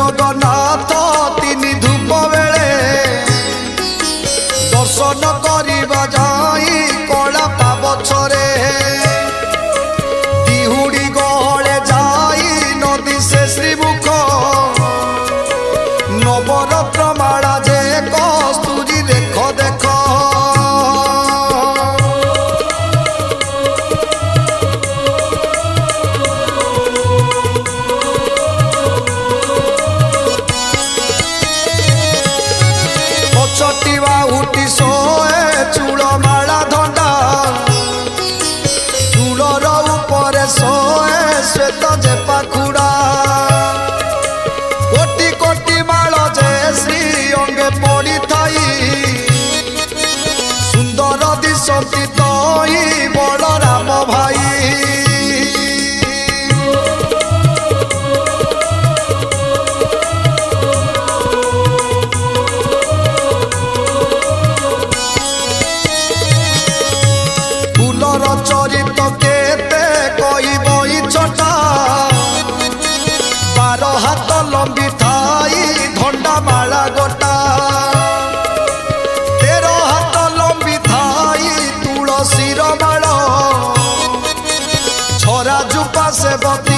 जगन्नाथ तीन धूप बेले दर्शन करिबा जाई कला पाबछरे दिहुड़ी गहले जाई नदी से श्रीमुख नवरत्न माला जे कस्तूरी देख देख चटिवा उठी सोए चूल माला धंडा चूलर ऊपर सोए श्वेत जे पाखुड़ा कोटी कोटी माल जे श्री अंगे पड़ी थाई सुंदर दिशती तई बड़ राम भाई चरित केते कई बई छटा 12 हाथ लंबी थाई धंडा माला गोटा 13 हाथ लंबी थाई तुलसीर माला छरा जुपा से बती